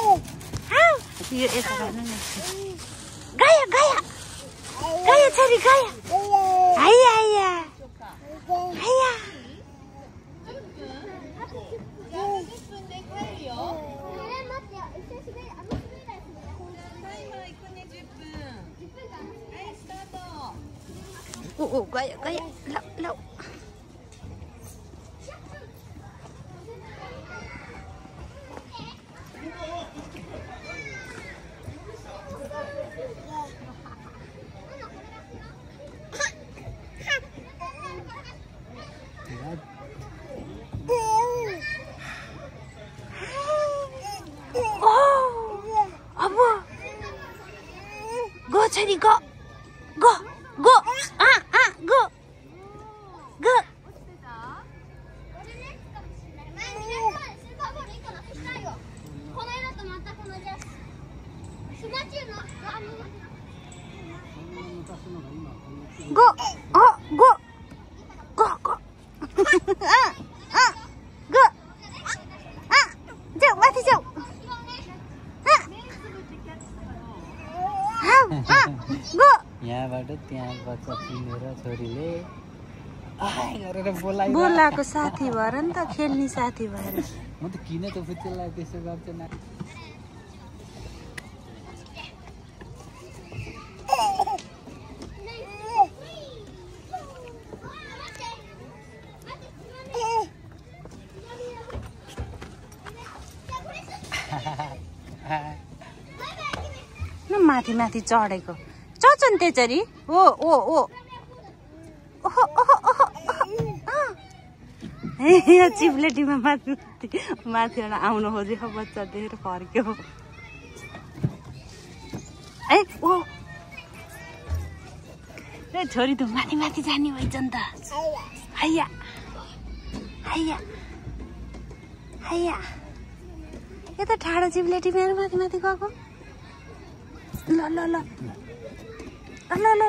यो यता गर्नु नि गाया गाया गाया छोरी गाया हाया हाया हाया 오 가야 가야 라 go Cherry go go go go go go go go go go जाऊ माथि जाऊ गो यहाँबाट त्यहाँ बच्चा किनेर छोरीले बोलाको साथी भएर नि त खेल्ने साथी भएर म त किन त फुच्चेलाई त्यसो गर्छ न माथि माथि चढेको चढ्छ नि त्यसरी ओ ओ ओ यो चिप्लेटीमा माथि माथिबाट आउनु खोजेको बच्चा देखेर फर्क्यो ए ओ ए छोरी त माथि माथि जाने भइछ नि त हैया हैया हैया यता ठाडो चिप्लेटी मेरो माथि माथि गएको ल ल ल ल ल ल